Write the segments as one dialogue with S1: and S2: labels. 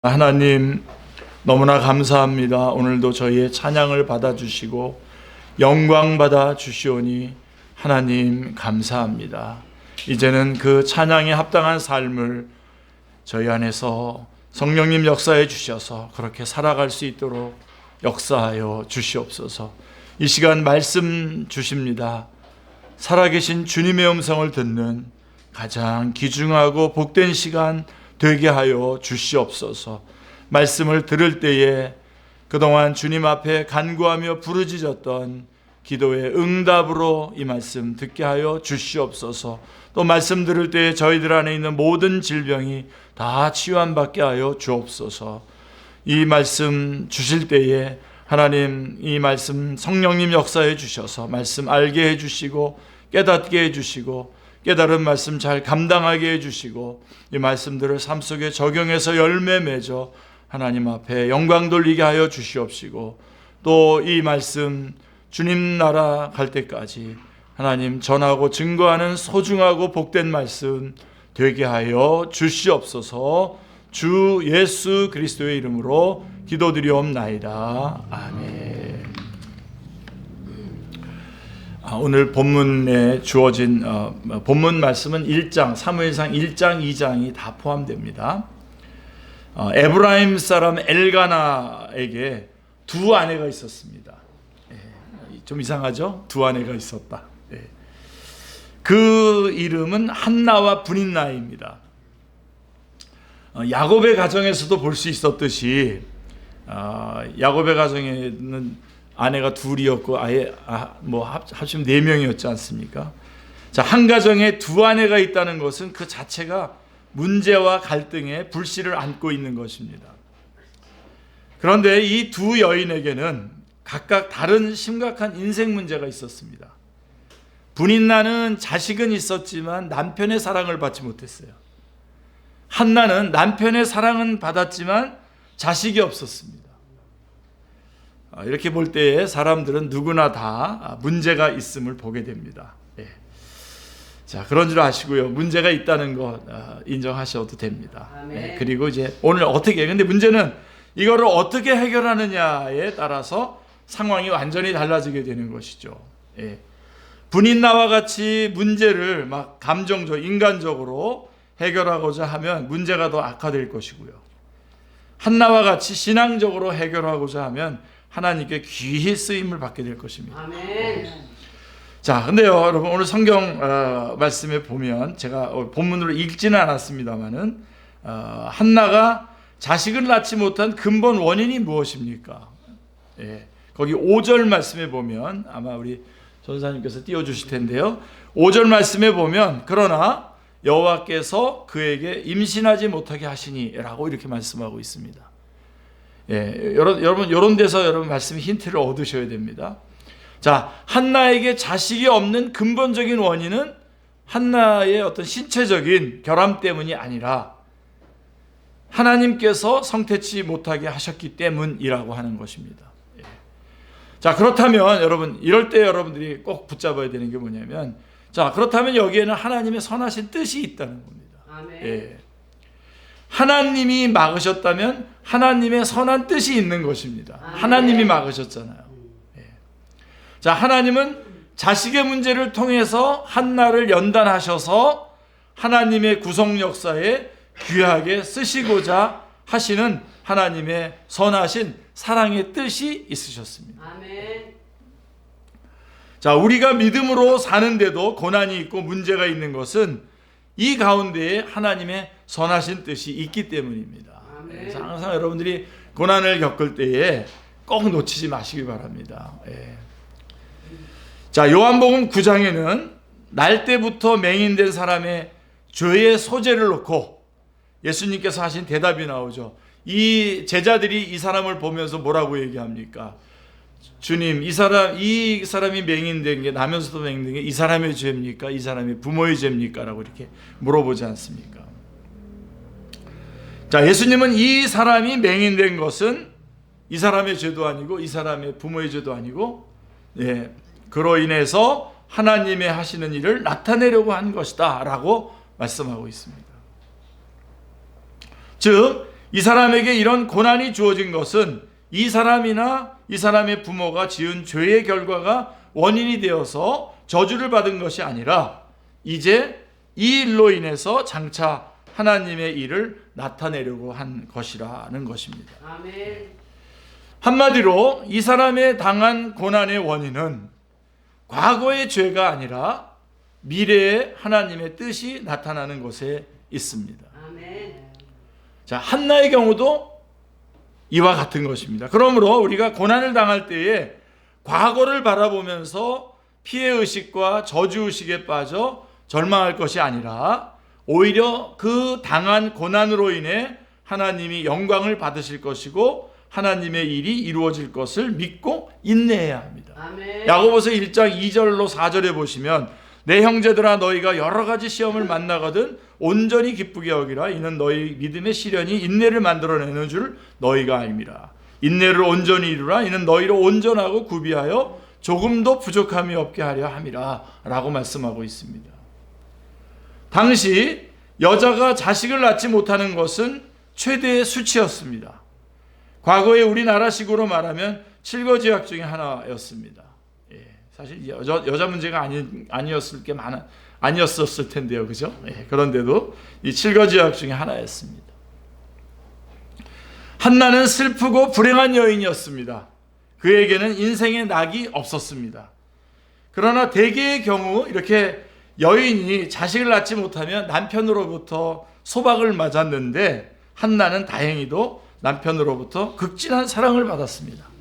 S1: 하나님 너무나 감사합니다. 오늘도 저희의 찬양을 받아주시고 영광 받아주시오니 하나님 감사합니다. 이제는 그 찬양에 합당한 삶을 저희 안에서 성령님 역사해 주셔서 그렇게 살아갈 수 있도록 역사하여 주시옵소서. 이 시간 말씀 주십니다. 살아계신 주님의 음성을 듣는 가장 귀중하고 복된 시간 되게 하여 주시옵소서. 말씀을 들을 때에 그동안 주님 앞에 간구하며 부르짖었던 기도의 응답으로 이 말씀 듣게 하여 주시옵소서. 또 말씀 들을 때에 저희들 안에 있는 모든 질병이 다 치유받게 하여 주옵소서. 이 말씀 주실 때에 하나님 이 말씀 성령님 역사해 주셔서 말씀 알게 해 주시고 깨닫게 해 주시고 깨달은 말씀 잘 감당하게 해주시고 이 말씀들을 삶 속에 적용해서 열매 맺어 하나님 앞에 영광 돌리게 하여 주시옵시고 또 이 말씀 주님 나라 갈 때까지 하나님 전하고 증거하는 소중하고 복된 말씀 되게 하여 주시옵소서. 주 예수 그리스도의 이름으로 기도드리옵나이다. 아멘. 오늘 본문에 주어진 본문 말씀은 1장, 사무엘상 1장, 2장이 다 포함됩니다. 에브라임 사람 엘가나에게 두 아내가 있었습니다. 좀 이상하죠? 두 아내가 있었다. 그 이름은 한나와 브닌나입니다. 야곱의 가정에서도 볼 수 있었듯이 야곱의 가정에는 아내가 둘이었고 아예 합치면 4명이었지 않습니까? 자, 한 가정에 두 아내가 있다는 것은 그 자체가 문제와 갈등의 불씨를 안고 있는 것입니다. 그런데 이 두 여인에게는 각각 다른 심각한 인생 문제가 있었습니다. 브닌나는 자식은 있었지만 남편의 사랑을 받지 못했어요. 한나는 남편의 사랑은 받았지만 자식이 없었습니다. 이렇게 볼 때에 사람들은 누구나 다 문제가 있음을 보게 됩니다. 자, 그런 줄 아시고요. 문제가 있다는 거 인정하셔도 됩니다. 그리고 이제 오늘 근데 문제는 이거를 어떻게 해결하느냐에 따라서 상황이 완전히 달라지게 되는 것이죠. 분인나와 같이 문제를 막 감정적, 인간적으로 해결하고자 하면 문제가 더 악화될 것이고요. 한나와 같이 신앙적으로 해결하고자 하면 하나님께 귀히 쓰임을 받게 될 것입니다. 아멘. 자, 근데요, 여러분 오늘 성경 말씀에 보면 제가 본문으로 읽지는 않았습니다만은 한나가 자식을 낳지 못한 근본 원인이 무엇입니까? 거기 5절 말씀에 보면 아마 우리 전사님께서 띄워주실 텐데요. 5절 말씀에 보면 그러나 여호와께서 그에게 임신하지 못하게 하시니라고 이렇게 말씀하고 있습니다. 여러분 이런 데서 여러분 말씀 힌트를 얻으셔야 됩니다. 자, 한나에게 자식이 없는 근본적인 원인은 한나의 어떤 신체적인 결함 때문이 아니라 하나님께서 성태치 못하게 하셨기 때문이라고 하는 것입니다. 자, 그렇다면 여러분 이럴 때 여러분들이 꼭 붙잡아야 되는 게 뭐냐면 자, 그렇다면 여기에는 하나님의 선하신 뜻이 있다는 겁니다. 아멘. 하나님이 막으셨다면 하나님의 선한 뜻이 있는 것입니다. 아멘. 하나님이 막으셨잖아요. 자, 하나님은 자식의 문제를 통해서 한나를 연단하셔서 하나님의 구속 역사에 귀하게 쓰시고자 하시는 하나님의 선하신 사랑의 뜻이 있으셨습니다. 아멘. 자, 우리가 믿음으로 사는데도 고난이 있고 문제가 있는 것은 이 가운데에 하나님의 선하신 뜻이 있기 때문입니다. 아멘. 그래서 항상 여러분들이 고난을 겪을 때에 꼭 놓치지 마시기 바랍니다. 자, 요한복음 9장에는 날 때부터 맹인된 사람의 죄의 소재를 놓고 예수님께서 하신 대답이 나오죠. 이 제자들이 이 사람을 보면서 뭐라고 얘기합니까? 주님, 이 사람이 맹인된 게 나면서도 맹인된 게 이 사람의 죄입니까? 이 사람의 부모의 죄입니까? 라고 이렇게 물어보지 않습니까? 자, 예수님은 이 사람이 맹인된 것은 이 사람의 죄도 아니고 이 사람의 부모의 죄도 아니고 그로 인해서 하나님의 하시는 일을 나타내려고 한 것이다 라고 말씀하고 있습니다. 즉 이 사람에게 이런 고난이 주어진 것은 이 사람이나 이 사람의 부모가 지은 죄의 결과가 원인이 되어서 저주를 받은 것이 아니라 이제 이 일로 인해서 장차 하나님의 일을 나타내려고 한 것이라는 것입니다.
S2: 아멘.
S1: 한마디로 이 사람의 당한 고난의 원인은 과거의 죄가 아니라 미래의 하나님의 뜻이 나타나는 것에 있습니다.
S2: 아멘.
S1: 자, 한나의 경우도 이와 같은 것입니다. 그러므로 우리가 고난을 당할 때에 과거를 바라보면서 피해의식과 저주의식에 빠져 절망할 것이 아니라 오히려 그 당한 고난으로 인해 하나님이 영광을 받으실 것이고 하나님의 일이 이루어질 것을 믿고 인내해야 합니다.
S2: 아멘.
S1: 야고보서 1장 2절로 4절에 보시면 내 형제들아 너희가 여러 가지 시험을 만나거든 온전히 기쁘게 여기라. 이는 너희 믿음의 시련이 인내를 만들어내는 줄 너희가 알미라. 인내를 온전히 이루라. 이는 너희로 온전하고 구비하여 조금도 부족함이 없게 하려 함이라 라고 말씀하고 있습니다. 당시 여자가 자식을 낳지 못하는 것은 최대의 수치였습니다. 과거에 우리나라식으로 말하면 칠거지약 중에 하나였습니다. 사실 여자 문제가 아니었을 텐데요, 그죠? 그런데도 이 칠거지약 중에 하나였습니다. 한나는 슬프고 불행한 여인이었습니다. 그에게는 인생의 낙이 없었습니다. 그러나 대개의 경우 이렇게 여인이 자식을 낳지 못하면 남편으로부터 소박을 맞았는데 한나는 다행히도 남편으로부터 극진한 사랑을 받았습니다.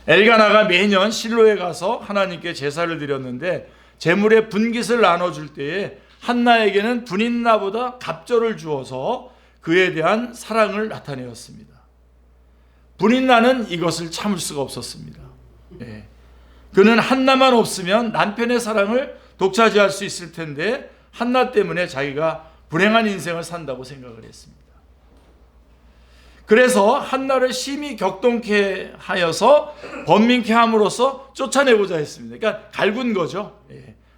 S1: 엘가나가 매년 실로에 가서 하나님께 제사를 드렸는데 제물의 분깃을 나눠줄 때에 한나에게는 분인나보다 갑절을 주어서 그에 대한 사랑을 나타내었습니다. 분인나는 이것을 참을 수가 없었습니다. 그는 한나만 없으면 남편의 사랑을 독차지할 수 있을 텐데 한나 때문에 자기가 불행한 인생을 산다고 생각을 했습니다. 그래서 한나를 심히 격동케 하여서 번민케 함으로써 쫓아내고자 했습니다. 그러니까 갈군 거죠.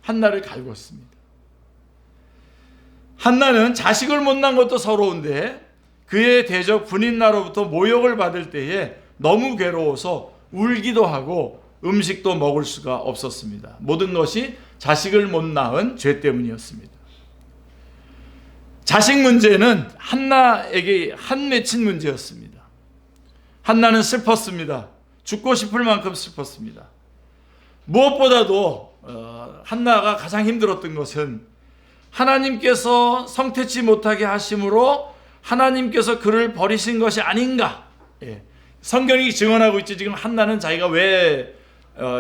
S1: 한나를 갈궜습니다. 한나는 자식을 못 낳은 것도 서러운데 그의 대적 분인나로부터 모욕을 받을 때에 너무 괴로워서 울기도 하고 음식도 먹을 수가 없었습니다. 모든 것이 자식을 못 낳은 죄 때문이었습니다. 자식 문제는 한나에게 한 맺힌 문제였습니다. 한나는 슬펐습니다. 죽고 싶을 만큼 슬펐습니다. 무엇보다도 한나가 가장 힘들었던 것은 하나님께서 성태치 못하게 하심으로 하나님께서 그를 버리신 것이 아닌가. 성경이 증언하고 있지. 지금 한나는 자기가 왜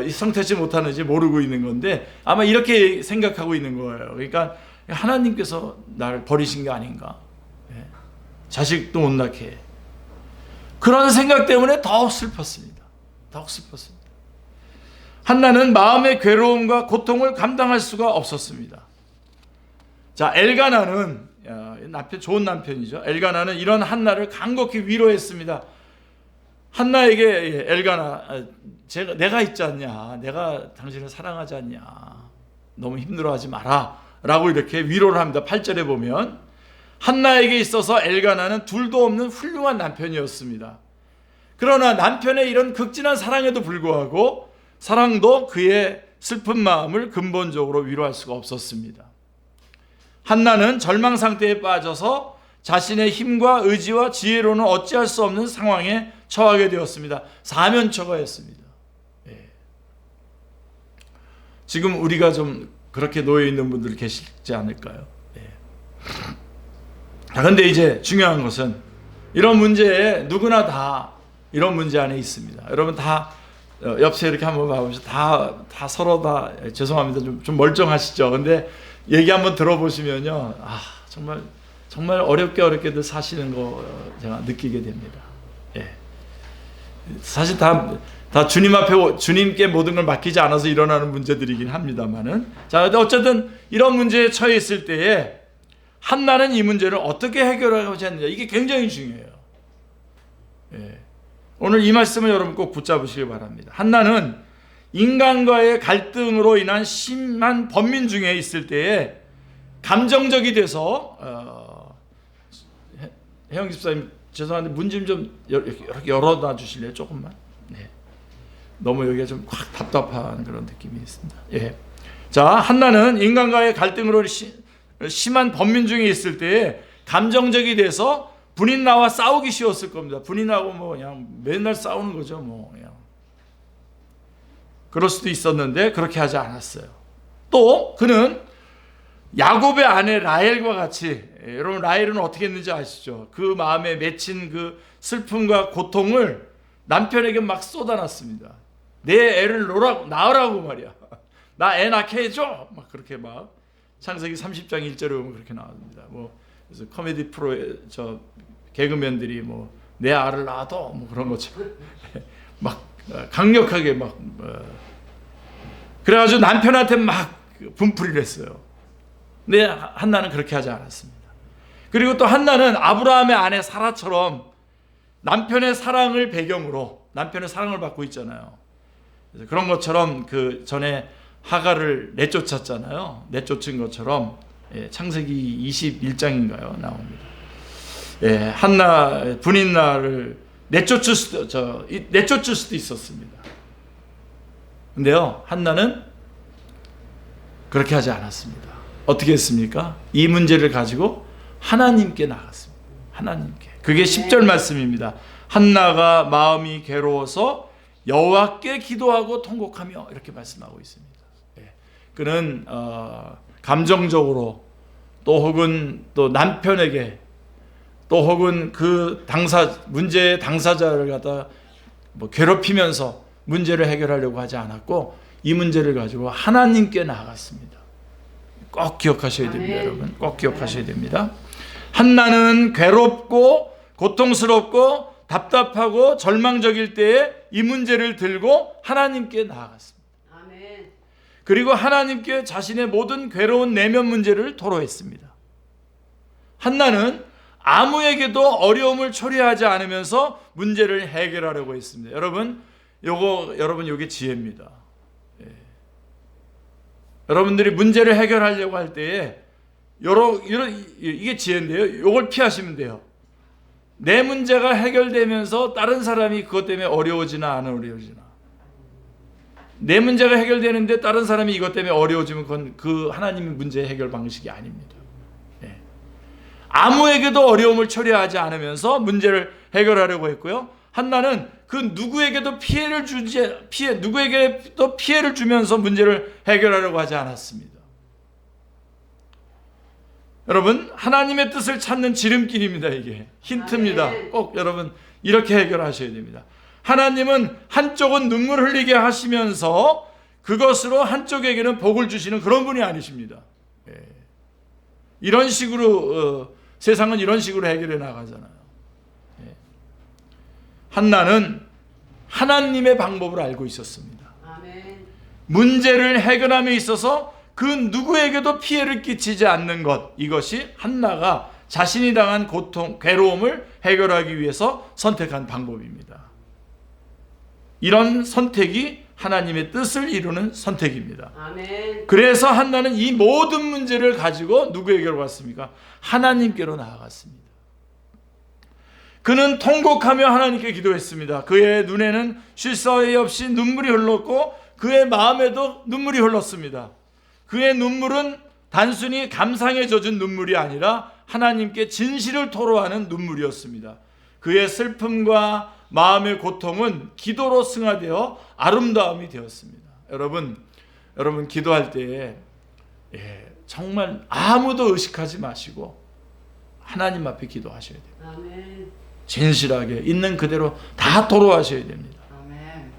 S1: 성태치 못하는지 모르고 있는 건데 아마 이렇게 생각하고 있는 거예요. 그러니까 하나님께서 나를 버리신 게 아닌가. 자식도 못 낳게 해. 그런 생각 때문에 더욱 슬펐습니다. 더욱 슬펐습니다. 한나는 마음의 괴로움과 고통을 감당할 수가 없었습니다. 자, 엘가나는 좋은 남편이죠. 엘가나는 이런 한나를 간곡히 위로했습니다. 한나에게 엘가나, 내가 있지 않냐, 내가 당신을 사랑하지 않냐, 너무 힘들어하지 마라 라고 이렇게 위로를 합니다. 8절에 보면 한나에게 있어서 엘가나는 둘도 없는 훌륭한 남편이었습니다. 그러나 남편의 이런 극진한 사랑에도 불구하고 사랑도 그의 슬픈 마음을 근본적으로 위로할 수가 없었습니다. 한나는 절망 상태에 빠져서 자신의 힘과 의지와 지혜로는 어찌할 수 없는 상황에 처하게 되었습니다. 사면초가였습니다. 지금 우리가 좀 그렇게 놓여 있는 분들 계시지 않을까요? 그런데 이제 중요한 것은 이런 문제에 누구나 다 이런 문제 안에 있습니다. 여러분 다 옆에 이렇게 한번 봐보시죠. 다 서로 다 죄송합니다. 좀 멀쩡하시죠? 근데 얘기 한번 들어보시면요, 정말 어렵게들 사시는 거 제가 느끼게 됩니다. 사실 다 주님 앞에 주님께 모든 걸 맡기지 않아서 일어나는 문제들이긴 합니다만은, 자, 어쨌든 이런 문제에 처해 있을 때에 한나는 이 문제를 어떻게 해결하고자 했느냐, 이게 굉장히 중요해요. 오늘 이 말씀을 여러분 꼭 붙잡으시길 바랍니다. 한나는 인간과의 갈등으로 인한 심한 번민 중에 있을 때에 감정적이 돼서 혜영 집사님 죄송한데 문 좀 이렇게 열어놔 주실래요? 조금만. 네. 너무 여기가 좀 확 답답한 그런 느낌이 있습니다. 예. 자, 한나는 인간과의 갈등으로 심한 번민 중에 있을 때 감정적이 돼서 분인나와 싸우기 쉬웠을 겁니다. 분인나하고 뭐 그냥 맨날 싸우는 거죠. 뭐 그냥. 그럴 수도 있었는데 그렇게 하지 않았어요. 또 그는 야곱의 아내 라헬과 같이, 여러분 라헬은 어떻게 했는지 아시죠? 그 마음에 맺힌 그 슬픔과 고통을 남편에게 막 쏟아놨습니다. 내 애를 낳으라고 말이야. 나 애 낳게 해줘. 막 그렇게 막 창세기 30장 1절에 보면 그렇게 나옵니다. 뭐 그래서 코미디 프로에 저 개그맨들이 뭐 내 알을 낳아도 뭐 그런 것처럼 막 강력하게 막 그래가지고 남편한테 막 분풀이를 했어요. 근데 한나는 그렇게 하지 않았습니다. 그리고 또 한나는 아브라함의 아내 사라처럼 남편의 사랑을 배경으로, 남편의 사랑을 받고 있잖아요. 그래서 그런 것처럼 그 전에 하갈을 내쫓았잖아요. 내쫓은 것처럼 창세기 21장인가요? 나옵니다. 한나 분인나를 내쫓을 수도 있었습니다. 근데요, 한나는 그렇게 하지 않았습니다. 어떻게 했습니까? 이 문제를 가지고 하나님께 나갔습니다. 하나님께. 그게 10절 말씀입니다. 한나가 마음이 괴로워서 여호와께 기도하고 통곡하며 이렇게 말씀하고 있습니다. 그는 감정적으로 또 혹은 또 남편에게 또 혹은 그 문제의 당사자를 갖다 뭐 괴롭히면서 문제를 해결하려고 하지 않았고 이 문제를 가지고 하나님께 나아갔습니다. 꼭 기억하셔야 됩니다. 여러분. 꼭 기억하셔야 됩니다. 한나는 괴롭고 고통스럽고 답답하고 절망적일 때에 이 문제를 들고 하나님께 나아갔습니다. 그리고 하나님께 자신의 모든 괴로운 내면 문제를 토로했습니다. 한나는 아무에게도 어려움을 초래하지 않으면서 문제를 해결하려고 했습니다. 여러분 요게 지혜입니다. 여러분들이 문제를 해결하려고 할 때에 이게 지혜인데요. 이걸 피하시면 돼요. 내 문제가 해결되면서 다른 사람이 그것 때문에 어려워지나 안 어려워지나. 내 문제가 해결되는데 다른 사람이 이것 때문에 어려워지면 그건 그 하나님의 문제 해결 방식이 아닙니다. 아무에게도 어려움을 초래하지 않으면서 문제를 해결하려고 했고요. 한나는 그 누구에게도 누구에게도 피해를 주면서 문제를 해결하려고 하지 않았습니다. 여러분, 하나님의 뜻을 찾는 지름길입니다. 이게 힌트입니다. 꼭 여러분 이렇게 해결하셔야 됩니다. 하나님은 한쪽은 눈물 흘리게 하시면서 그것으로 한쪽에게는 복을 주시는 그런 분이 아니십니다. 이런 식으로 세상은 이런 식으로 해결해 나가잖아요. 한나는 하나님의 방법을 알고 있었습니다. 문제를 해결함에 있어서 그 누구에게도 피해를 끼치지 않는 것, 이것이 한나가 자신이 당한 고통, 괴로움을 해결하기 위해서 선택한 방법입니다. 이런 선택이 하나님의 뜻을 이루는 선택입니다. 아멘. 그래서 한나는 이 모든 문제를 가지고 누구에게로 갔습니까? 하나님께로 나아갔습니다. 그는 통곡하며 하나님께 기도했습니다. 그의 눈에는 쉴 사이 없이 눈물이 흘렀고 그의 마음에도 눈물이 흘렀습니다. 그의 눈물은 단순히 감상에 젖은 눈물이 아니라 하나님께 진실을 토로하는 눈물이었습니다. 그의 슬픔과 마음의 고통은 기도로 승화되어 아름다움이 되었습니다. 여러분 기도할 때에 정말 아무도 의식하지 마시고 하나님 앞에 기도하셔야 돼요. 아멘. 진실하게 있는 그대로 다 토로하셔야 됩니다. 아멘.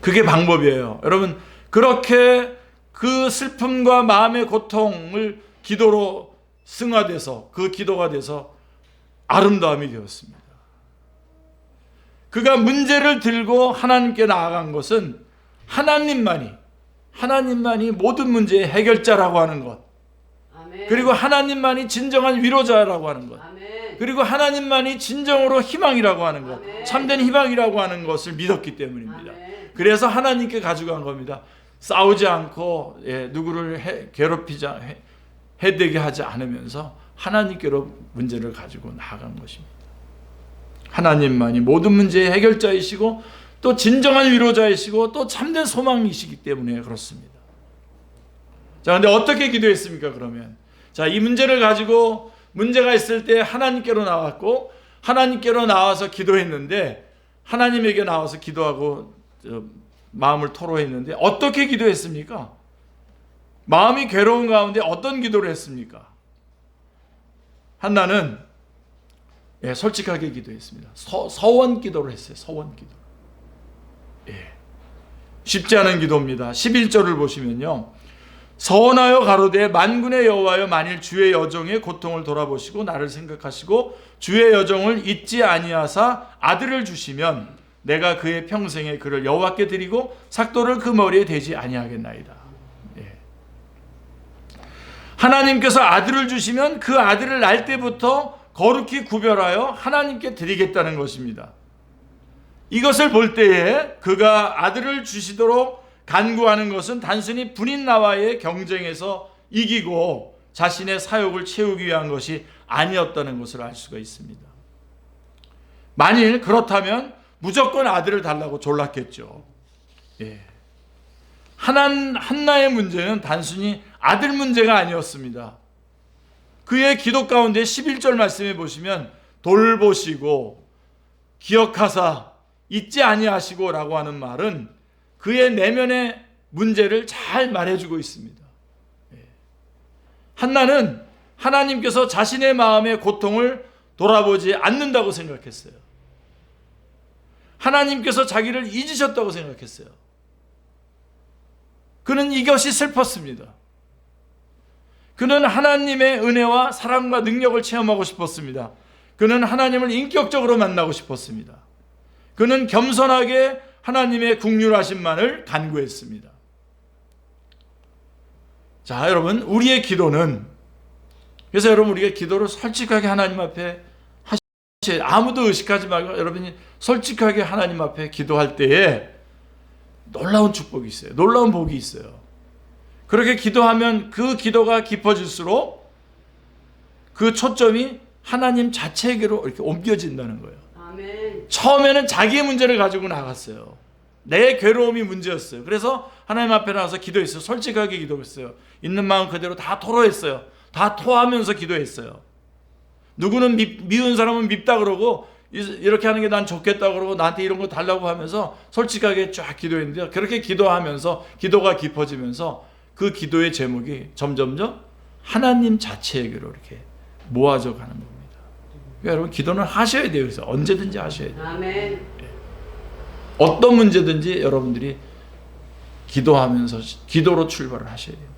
S1: 그게 방법이에요. 여러분 그렇게 그 슬픔과 마음의 고통을 기도로 승화돼서 그 기도가 돼서 아름다움이 되었습니다. 그가 문제를 들고 하나님께 나아간 것은 하나님만이 모든 문제의 해결자라고 하는 것, 아멘. 그리고 하나님만이 진정한 위로자라고 하는 것, 아멘. 그리고 하나님만이 진정으로 희망이라고 하는 것, 아멘. 참된 희망이라고 하는 것을 믿었기 때문입니다. 아멘. 그래서 하나님께 가져간 겁니다. 싸우지 않고 누구를 괴롭히지 해되게 하지 않으면서 하나님께로 문제를 가지고 나아간 것입니다. 하나님만이 모든 문제의 해결자이시고 또 진정한 위로자이시고 또 참된 소망이시기 때문에 그렇습니다. 자, 근데 어떻게 기도했습니까? 그러면 자, 이 문제를 가지고 문제가 있을 때 하나님께로 나왔고 하나님께로 나와서 기도했는데 하나님에게 나와서 기도하고 마음을 토로했는데 어떻게 기도했습니까? 마음이 괴로운 가운데 어떤 기도를 했습니까? 한나는 솔직하게 기도했습니다. 서원 기도를 했어요. 서원 기도. 쉽지 않은 기도입니다. 11절을 보시면요. 서원하여 가로되 만군의 여호와여 만일 주의 여종의 고통을 돌아보시고 나를 생각하시고 주의 여종을 잊지 아니하사 아들을 주시면 내가 그의 평생에 그를 여호와께 드리고 삭도를 그 머리에 대지 아니하겠나이다. 하나님께서 아들을 주시면 그 아들을 날 때부터 거룩히 구별하여 하나님께 드리겠다는 것입니다. 이것을 볼 때에 그가 아들을 주시도록 간구하는 것은 단순히 분인 나와의 경쟁에서 이기고 자신의 사욕을 채우기 위한 것이 아니었다는 것을 알 수가 있습니다. 만일 그렇다면 무조건 아들을 달라고 졸랐겠죠. 한나의 문제는 단순히 아들 문제가 아니었습니다. 그의 기도 가운데 11절 말씀에 보시면 돌보시고 기억하사 잊지 아니하시고 라고 하는 말은 그의 내면의 문제를 잘 말해주고 있습니다. 한나는 하나님께서 자신의 마음의 고통을 돌아보지 않는다고 생각했어요. 하나님께서 자기를 잊으셨다고 생각했어요. 그는 이것이 슬펐습니다. 그는 하나님의 은혜와 사랑과 능력을 체험하고 싶었습니다. 그는 하나님을 인격적으로 만나고 싶었습니다. 그는 겸손하게 하나님의 긍휼하심만을 간구했습니다. 자, 여러분, 우리의 기도는, 그래서 여러분 우리가 기도를 솔직하게 하나님 앞에 하셔야, 아무도 의식하지 말고 여러분이 솔직하게 하나님 앞에 기도할 때에 놀라운 축복이 있어요. 놀라운 복이 있어요. 그렇게 기도하면 그 기도가 깊어질수록 그 초점이 하나님 자체에게로 이렇게 옮겨진다는 거예요. 아멘. 처음에는 자기의 문제를 가지고 나갔어요. 내 괴로움이 문제였어요. 그래서 하나님 앞에 나와서 기도했어요. 솔직하게 기도했어요. 있는 마음 그대로 다 토로했어요. 다 토하면서 기도했어요. 누구는 미운 사람은 밉다 그러고 이렇게 하는 게 난 좋겠다 그러고 나한테 이런 거 달라고 하면서 솔직하게 쫙 기도했는데, 그렇게 기도하면서 기도가 깊어지면서 그 기도의 제목이 점점점 하나님 자체에게로 이렇게 모아져 가는 겁니다. 그러니까 여러분 기도는 하셔야 돼요. 그래서 언제든지 하셔야 돼요. 아멘. 어떤 문제든지 여러분들이 기도하면서 기도로 출발을 하셔야 됩니다.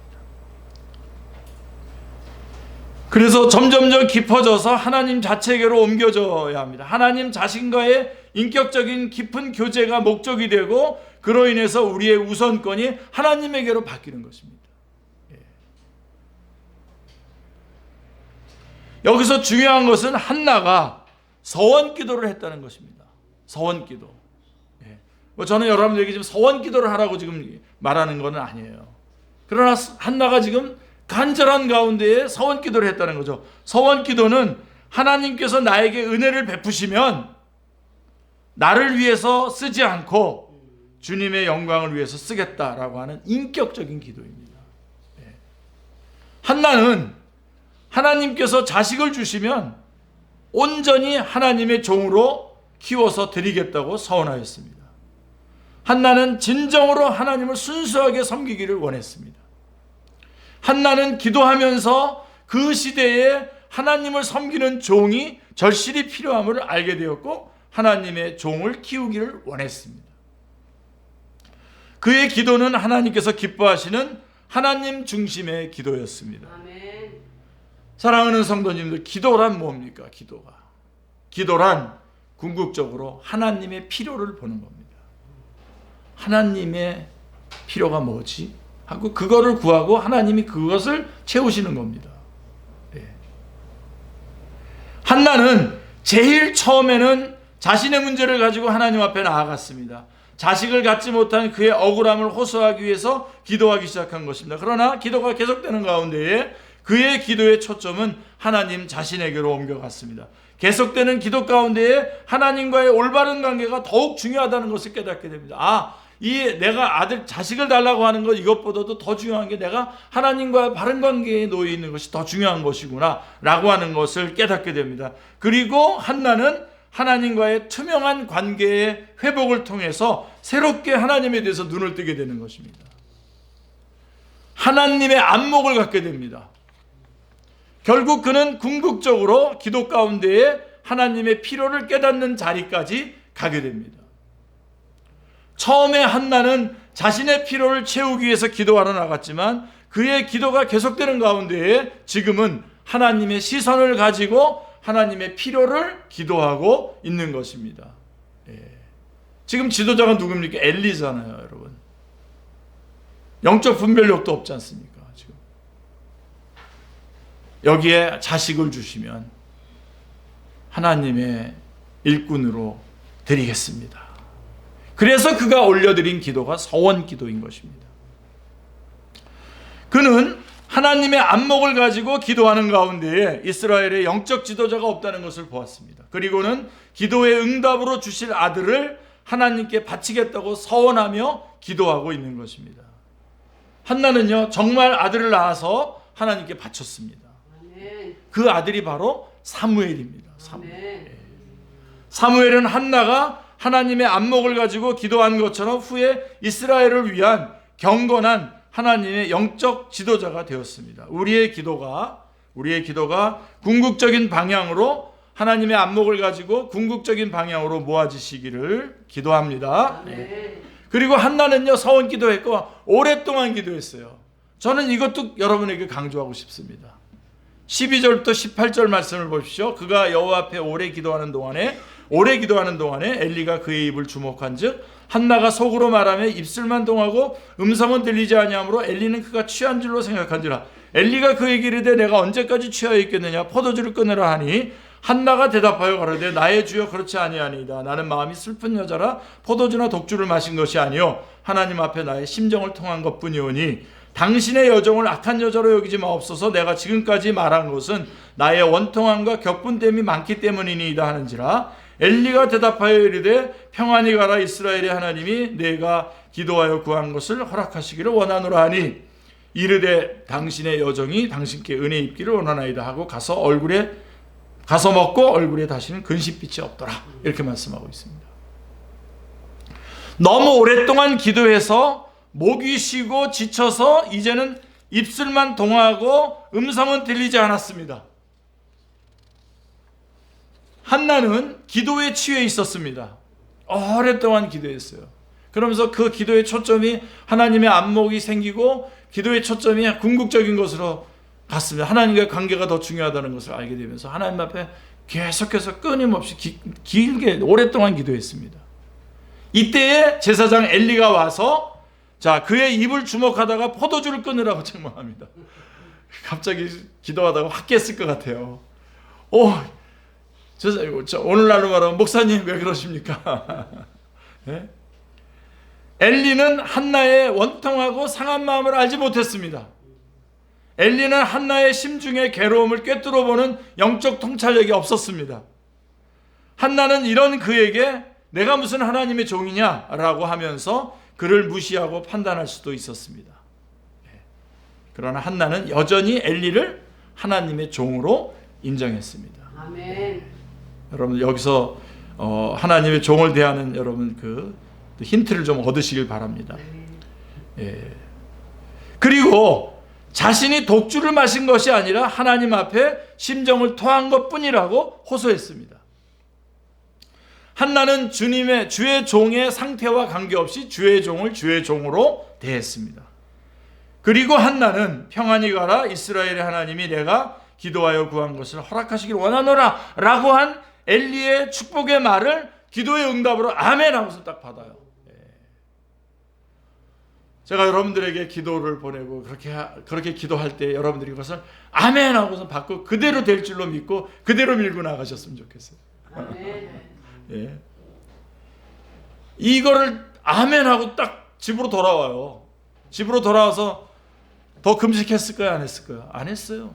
S1: 그래서 점점점 깊어져서 하나님 자체에게로 옮겨져야 합니다. 하나님 자신과의 인격적인 깊은 교제가 목적이 되고 그로 인해서 우리의 우선권이 하나님에게로 바뀌는 것입니다. 여기서 중요한 것은 한나가 서원 기도를 했다는 것입니다. 서원 기도. 저는 여러분들에게 지금 서원 기도를 하라고 지금 말하는 건 아니에요. 그러나 한나가 지금 간절한 가운데에 서원 기도를 했다는 거죠. 서원 기도는 하나님께서 나에게 은혜를 베푸시면 나를 위해서 쓰지 않고 주님의 영광을 위해서 쓰겠다라고 하는 인격적인 기도입니다. 한나는 하나님께서 자식을 주시면 온전히 하나님의 종으로 키워서 드리겠다고 서원하였습니다. 한나는 진정으로 하나님을 순수하게 섬기기를 원했습니다. 한나는 기도하면서 그 시대에 하나님을 섬기는 종이 절실히 필요함을 알게 되었고 하나님의 종을 키우기를 원했습니다. 그의 기도는 하나님께서 기뻐하시는 하나님 중심의 기도였습니다. 아멘. 사랑하는 성도님들, 기도란 뭡니까? 기도란 궁극적으로 하나님의 필요를 보는 겁니다. 하나님의 필요가 뭐지? 하고 그거를 구하고 하나님이 그것을 채우시는 겁니다. 한나는 제일 처음에는 자신의 문제를 가지고 하나님 앞에 나아갔습니다. 자식을 갖지 못한 그의 억울함을 호소하기 위해서 기도하기 시작한 것입니다. 그러나 기도가 계속되는 가운데에 그의 기도의 초점은 하나님 자신에게로 옮겨갔습니다. 계속되는 기도 가운데에 하나님과의 올바른 관계가 더욱 중요하다는 것을 깨닫게 됩니다. 내가 자식을 달라고 하는 것, 이것보다도 더 중요한 게 내가 하나님과의 바른 관계에 놓여 있는 것이 더 중요한 것이구나 라고 하는 것을 깨닫게 됩니다. 그리고 한나는 하나님과의 투명한 관계의 회복을 통해서 새롭게 하나님에 대해서 눈을 뜨게 되는 것입니다. 하나님의 안목을 갖게 됩니다. 결국 그는 궁극적으로 기도 가운데에 하나님의 필요를 깨닫는 자리까지 가게 됩니다. 처음에 한나는 자신의 필요를 채우기 위해서 기도하러 나갔지만 그의 기도가 계속되는 가운데에 지금은 하나님의 시선을 가지고 하나님의 필요를 기도하고 있는 것입니다. 지금 지도자가 누굽니까? 엘리잖아요, 여러분. 영적 분별력도 없지 않습니까? 지금 여기에 자식을 주시면 하나님의 일꾼으로 드리겠습니다. 그래서 그가 올려드린 기도가 서원 기도인 것입니다. 그는 하나님의 안목을 가지고 기도하는 가운데에 이스라엘의 영적 지도자가 없다는 것을 보았습니다. 그리고는 기도의 응답으로 주실 아들을 하나님께 바치겠다고 서원하며 기도하고 있는 것입니다. 한나는요, 정말 아들을 낳아서 하나님께 바쳤습니다. 그 아들이 바로 사무엘입니다. 사무엘은 한나가 하나님의 안목을 가지고 기도한 것처럼 후에 이스라엘을 위한 경건한 하나님의 영적 지도자가 되었습니다. 우리의 기도가 궁극적인 방향으로, 하나님의 안목을 가지고 궁극적인 방향으로 모아지시기를 기도합니다. 그리고 한나는요, 서원 기도했고 오랫동안 기도했어요. 저는 이것도 여러분에게 강조하고 싶습니다. 12절부터 18절 말씀을 보십시오. 그가 여호와 앞에 오래 기도하는 동안에 엘리가 그의 입을 주목한즉 한나가 속으로 말하며 입술만 동하고 음성은 들리지 아니하므로 엘리는 그가 취한 줄로 생각한지라. 엘리가 그에게 이르되 내가 언제까지 취하여 있겠느냐, 포도주를 끊으라 하니 한나가 대답하여 가로되 나의 주여 그렇지 아니하니이다. 나는 마음이 슬픈 여자라 포도주나 독주를 마신 것이 아니요 하나님 앞에 나의 심정을 통한 것뿐이오니 당신의 여종을 악한 여자로 여기지 마옵소서. 내가 지금까지 말한 것은 나의 원통함과 격분됨이 많기 때문이니이다 하는지라. 엘리가 대답하여 이르되 평안히 가라. 이스라엘의 하나님이 내가 기도하여 구한 것을 허락하시기를 원하노라 하니 이르되 당신의 여종이 당신께 은혜 입기를 원하나이다 하고 가서 먹고 얼굴에 다시는 근심빛이 없더라. 이렇게 말씀하고 있습니다. 너무 오랫동안 기도해서 목이 쉬고 지쳐서 이제는 입술만 동하고 음성은 들리지 않았습니다. 한나는 기도에 취해 있었습니다. 오랫동안 기도했어요. 그러면서 그 기도의 초점이 하나님의 안목이 생기고 기도의 초점이 궁극적인 것으로 갔습니다. 하나님과의 관계가 더 중요하다는 것을 알게 되면서 하나님 앞에 계속해서 끊임없이 길게 오랫동안 기도했습니다. 이때에 제사장 엘리가 와서 그의 입을 주목하다가 포도주를 끊으라고 책망합니다. 갑자기 기도하다가 확 깼을 것 같아요. 오늘날로 말하면 목사님 왜 그러십니까? 네? 엘리는 한나의 원통하고 상한 마음을 알지 못했습니다. 엘리는 한나의 심중의 괴로움을 꿰뚫어보는 영적 통찰력이 없었습니다. 한나는 이런 그에게 내가 무슨 하나님의 종이냐라고 하면서 그를 무시하고 판단할 수도 있었습니다. 그러나 한나는 여전히 엘리를 하나님의 종으로 인정했습니다. 아멘. 여러분 여기서 하나님의 종을 대하는 여러분 그 힌트를 좀 얻으시길 바랍니다. 그리고 자신이 독주를 마신 것이 아니라 하나님 앞에 심정을 토한 것뿐이라고 호소했습니다. 한나는 주의 종의 상태와 관계없이 주의 종을 주의 종으로 대했습니다. 그리고 한나는 평안히 가라. 이스라엘의 하나님이 내가 기도하여 구한 것을 허락하시길 원하노라 라고 한 엘리의 축복의 말을 기도의 응답으로 아멘 하고서 딱 받아요. 제가 여러분들에게 기도를 보내고 그렇게 기도할 때 여러분들이 그것을 아멘 하고서 받고 그대로 될 줄로 믿고 그대로 밀고 나가셨으면 좋겠어요. 아멘. 예. 이거를 아멘 하고 딱 집으로 돌아와요. 집으로 돌아와서 더 금식했을까요? 안 했을까요? 안 했어요.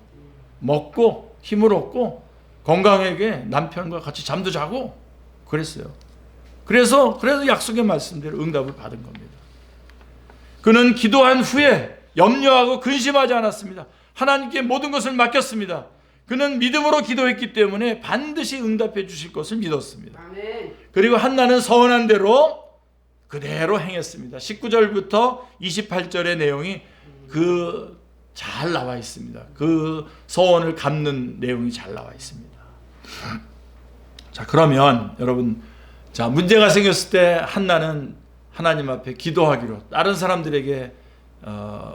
S1: 먹고 힘을 얻고 건강하게 남편과 같이 잠도 자고 그랬어요. 그래서 약속의 말씀대로 응답을 받은 겁니다. 그는 기도한 후에 염려하고 근심하지 않았습니다. 하나님께 모든 것을 맡겼습니다. 그는 믿음으로 기도했기 때문에 반드시 응답해 주실 것을 믿었습니다.
S2: 아멘.
S1: 그리고 한나는 서원한 대로 그대로 행했습니다. 19절부터 28절의 내용이 잘 나와 있습니다. 그 서원을 갚는 내용이 잘 나와 있습니다. 자, 그러면 여러분, 자, 문제가 생겼을 때 한나는 하나님 앞에 기도하기로, 다른 사람들에게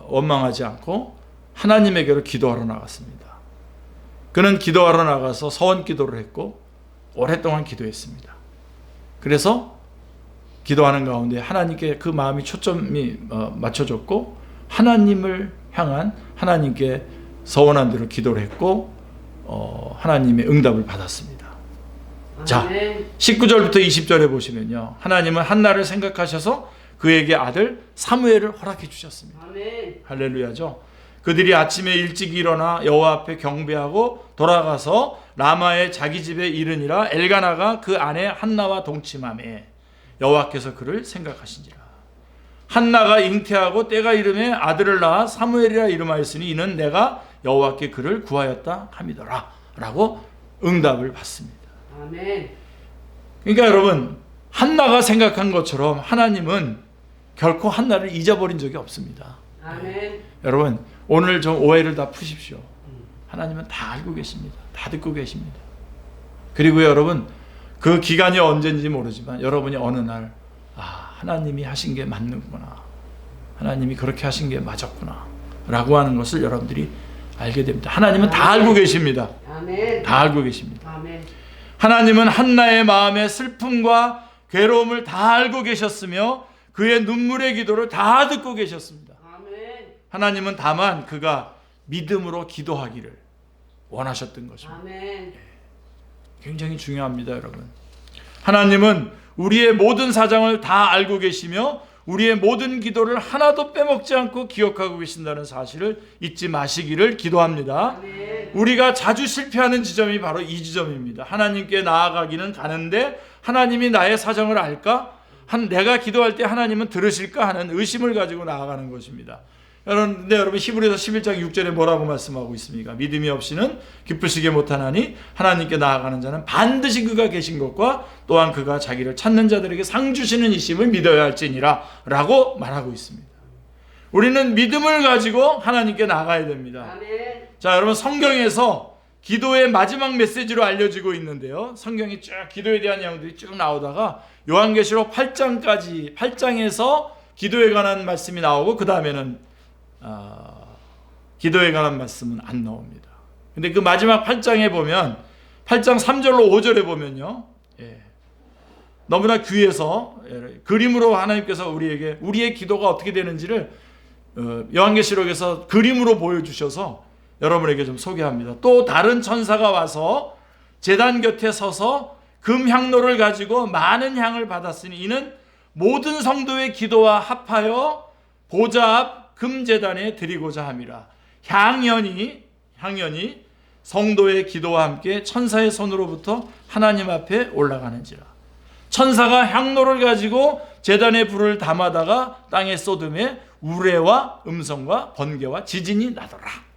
S1: 원망하지 않고 하나님에게로 기도하러 나갔습니다. 그는 기도하러 나가서 서원 기도를 했고 오랫동안 기도했습니다. 그래서 기도하는 가운데 하나님께 그 마음이 초점이 맞춰졌고 하나님을 향한 하나님께 서원한 대로 기도를 했고 하나님의 응답을 받았습니다. 자, 19절부터 20절에 보시면요, 하나님은 한나를 생각하셔서 그에게 아들 사무엘을 허락해 주셨습니다.
S2: 아멘.
S1: 할렐루야죠. 그들이 아침에 일찍 일어나 여호와 앞에 경배하고 돌아가서 라마의 자기 집에 이르니라 엘가나가 그 아내 한나와 동침하매 여호와께서 그를 생각하신지라. 한나가 잉태하고 때가 이름에 아들을 낳아 사무엘이라 이름하였으니 이는 내가 여호와께 그를 구하였다 함이더라 라고 응답을 받습니다.
S2: 아멘.
S1: 그러니까 여러분, 한나가 생각한 것처럼 하나님은 결코 한나를 잊어버린 적이 없습니다.
S2: 아멘.
S1: 여러분, 오늘 좀 오해를 다 푸십시오. 하나님은 다 알고 계십니다. 다 듣고 계십니다. 그리고 여러분, 그 기간이 언제인지 모르지만 여러분이 어느 날 하나님이 하신 게 맞는구나, 하나님이 그렇게 하신 게 맞았구나 라고 하는 것을 여러분들이 알게 됩니다. 하나님은 다 알고 계십니다.
S2: 아멘.
S1: 다 알고 계십니다.
S2: 아멘.
S1: 하나님은 한나의 마음의 슬픔과 괴로움을 다 알고 계셨으며 그의 눈물의 기도를 다 듣고 계셨습니다.
S2: 아멘.
S1: 하나님은 다만 그가 믿음으로 기도하기를 원하셨던 것입니다.
S2: 아멘.
S1: 굉장히 중요합니다, 여러분. 하나님은 우리의 모든 사정을 다 알고 계시며 우리의 모든 기도를 하나도 빼먹지 않고 기억하고 계신다는 사실을 잊지 마시기를 기도합니다.
S2: 아멘.
S1: 우리가 자주 실패하는 지점이 바로 이 지점입니다. 하나님께 나아가기는 가는데 하나님이 나의 사정을 알까? 내가 기도할 때 하나님은 들으실까 하는 의심을 가지고 나아가는 것입니다. 그런데 여러분, 히브리서 11장 6절에 뭐라고 말씀하고 있습니까? 믿음이 없이는 기쁘시게 못하나니 하나님께 나아가는 자는 반드시 그가 계신 것과 또한 그가 자기를 찾는 자들에게 상 주시는 이심을 믿어야 할지니라 라고 말하고 있습니다. 우리는 믿음을 가지고 하나님께 나아가야 됩니다.
S2: 아멘.
S1: 자, 여러분, 성경에서 기도의 마지막 메시지로 알려지고 있는데요, 성경이 쭉 기도에 대한 내용들이 쭉 나오다가 요한계시록 8장에서 기도에 관한 말씀이 나오고 그 다음에는 기도에 관한 말씀은 안 나옵니다. 근데 그 마지막 8장에 보면 8장 3절로 5절에 보면요, 너무나 귀해서 그림으로 하나님께서 우리의 기도가 어떻게 되는지를 요한계시록에서 그림으로 보여주셔서 여러분에게 좀 소개합니다. 또 다른 천사가 와서 제단 곁에 서서 금향로를 가지고 많은 향을 받았으니 이는 모든 성도의 기도와 합하여 보좌 앞 금제단에 드리고자 함이라. 향연이 성도의 기도와 함께 천사의 손으로부터 하나님 앞에 올라가는지라. 천사가 향로를 가지고 제단에 불을 담아다가 땅에 쏟음에 우레와 음성과 번개와 지진이 나더라.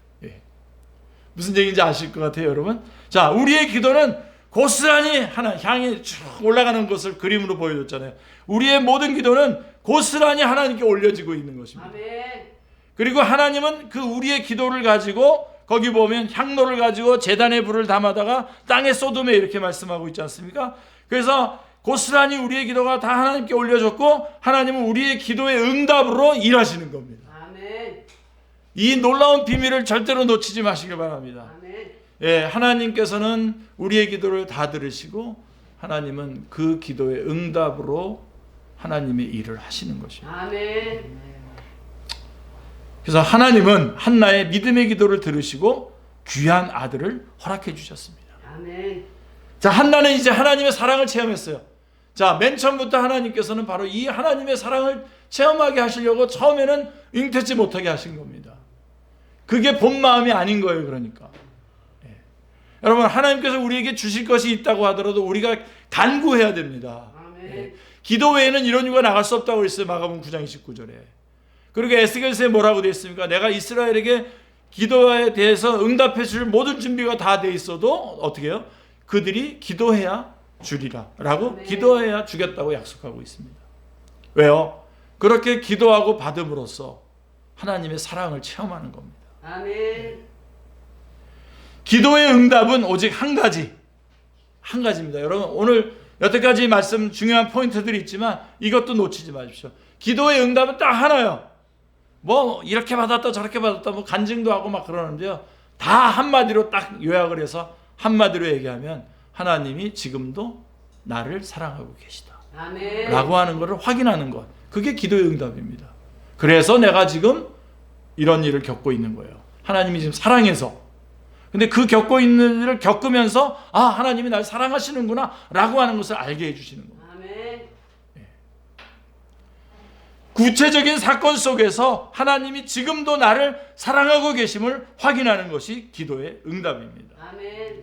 S1: 무슨 얘기인지 아실 것 같아요, 여러분. 자, 우리의 기도는 고스란히 향이 쭉 올라가는 것을 그림으로 보여줬잖아요. 우리의 모든 기도는 고스란히 하나님께 올려지고 있는 것입니다.
S2: 아멘.
S1: 그리고 하나님은 그 우리의 기도를 가지고 거기 보면 향로를 가지고 제단에 불을 담아다가 땅에 쏟음에 이렇게 말씀하고 있지 않습니까? 그래서 고스란히 우리의 기도가 다 하나님께 올려졌고 하나님은 우리의 기도의 응답으로 일하시는 겁니다.
S2: 아멘.
S1: 이 놀라운 비밀을 절대로 놓치지 마시길 바랍니다.
S2: 아멘.
S1: 하나님께서는 우리의 기도를 다 들으시고 하나님은 그 기도의 응답으로 하나님의 일을 하시는 것입니다.
S2: 아멘.
S1: 그래서 하나님은 한나의 믿음의 기도를 들으시고 귀한 아들을 허락해 주셨습니다.
S2: 아멘.
S1: 자, 한나는 이제 하나님의 사랑을 체험했어요. 자, 맨 처음부터 하나님께서는 바로 이 하나님의 사랑을 체험하게 하시려고 처음에는 잉태치 못하게 하신 겁니다. 그게 본 마음이 아닌 거예요, 그러니까. 여러분, 하나님께서 우리에게 주실 것이 있다고 하더라도 우리가 간구해야 됩니다.
S2: 아멘.
S1: 기도 외에는 이런 이유가 나갈 수 없다고 했어요. 마가복음 9장 29절에. 그리고 에스겔서에 뭐라고 되어 있습니까? 내가 이스라엘에게 기도에 대해서 응답해 줄 모든 준비가 다 돼 있어도 어떻게 해요? 그들이 기도해야 주리라 라고
S2: 네.
S1: 기도해야 주겠다고 약속하고 있습니다. 왜요? 그렇게 기도하고 받음으로써 하나님의 사랑을 체험하는 겁니다.
S2: 아멘.
S1: 기도의 응답은 오직 한 가지입니다. 여러분, 오늘 여태까지 말씀 중요한 포인트들이 있지만 이것도 놓치지 마십시오. 기도의 응답은 딱 하나요. 뭐 이렇게 받았다 저렇게 받았다 뭐 간증도 하고 막 그러는데요. 다 한마디로 딱 요약을 해서 한마디로 얘기하면 하나님이 지금도 나를 사랑하고 계시다
S2: 아멘.
S1: 라고 하는 것을 확인하는 것. 그게 기도의 응답입니다. 그래서 내가 지금 이런 일을 겪고 있는 거예요. 하나님이 지금 사랑해서. 근데 그 겪고 있는 일을 겪으면서 아, 하나님이 날 사랑하시는구나 라고 하는 것을 알게 해주시는 겁니다.
S2: 아멘.
S1: 구체적인 사건 속에서 하나님이 지금도 나를 사랑하고 계심을 확인하는 것이 기도의 응답입니다.
S2: 아멘.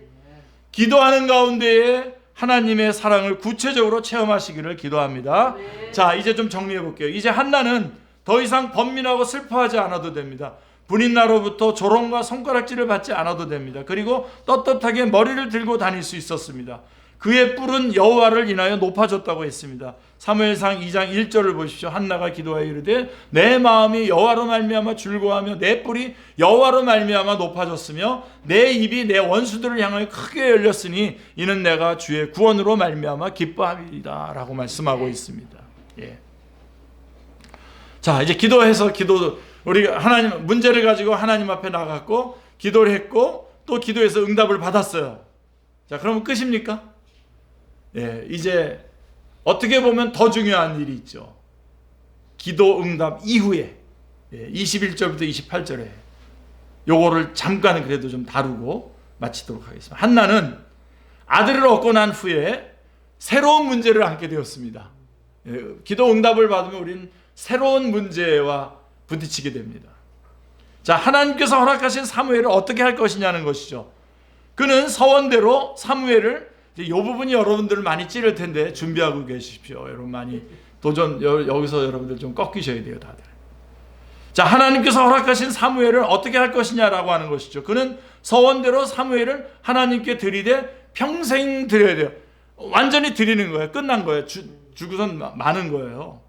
S1: 기도하는 가운데에 하나님의 사랑을 구체적으로 체험하시기를 기도합니다.
S2: 아멘.
S1: 자, 이제 좀 정리해 볼게요. 이제 한나는 더 이상 번민하고 슬퍼하지 않아도 됩니다. 분인나로부터 조롱과 손가락질을 받지 않아도 됩니다. 그리고 떳떳하게 머리를 들고 다닐 수 있었습니다. 그의 뿔은 여호와를 인하여 높아졌다고 했습니다. 사무엘상 2장 1절을 보십시오. 한나가 기도하여 이르되 내 마음이 여호와로 말미암아 즐거워하며 내 뿔이 여호와로 말미암아 높아졌으며 내 입이 내 원수들을 향하여 크게 열렸으니 이는 내가 주의 구원으로 말미암아 기뻐함이다 라고 말씀하고 있습니다. 예. 자, 이제 기도해서 우리가 하나님 문제를 가지고 하나님 앞에 나갔고 기도를 했고 또 기도해서 응답을 받았어요. 자, 그러면 끝입니까? 예, 이제 어떻게 보면 더 중요한 일이 있죠. 기도 응답 이후에 21절부터 28절에 요거를 잠깐 그래도 좀 다루고 마치도록 하겠습니다. 한나는 아들을 얻고 난 후에 새로운 문제를 안게 되었습니다. 예, 기도 응답을 받으면 우리는 새로운 문제와 부딪히게 됩니다. 자, 하나님께서 허락하신 사무엘을 어떻게 할 것이냐는 것이죠. 그는 서원대로 사무엘을 이 부분이 여러분들을 많이 찌를 텐데 준비하고 계십시오. 여러분 많이 여기서 여러분들 좀 꺾이셔야 돼요, 다들. 자, 하나님께서 허락하신 사무엘을 어떻게 할 것이냐라고 하는 것이죠. 그는 서원대로 사무엘을 하나님께 드리되 평생 드려야 돼요. 완전히 드리는 거예요. 끝난 거예요. 주고선 많은 거예요.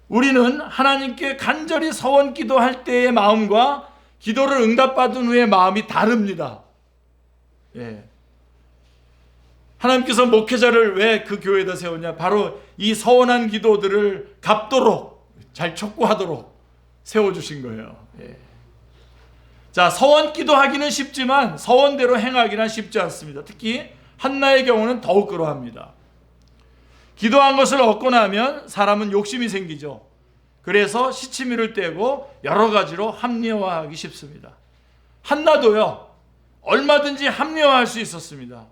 S1: 우리는 하나님께 간절히 서원 기도할 때의 마음과 기도를 응답받은 후의 마음이 다릅니다. 예. 하나님께서 목회자를 왜 그 교회에다 세웠냐? 바로 이 서원한 기도들을 갚도록 잘 촉구하도록 세워주신 거예요. 예. 자, 서원 기도하기는 쉽지만 서원대로 행하기는 쉽지 않습니다. 특히 한나의 경우는 더욱 그러합니다. 기도한 것을 얻고 나면 사람은 욕심이 생기죠. 그래서 시치미를 떼고 여러 가지로 합리화하기 쉽습니다. 한나도요, 얼마든지 합리화할 수 있었습니다.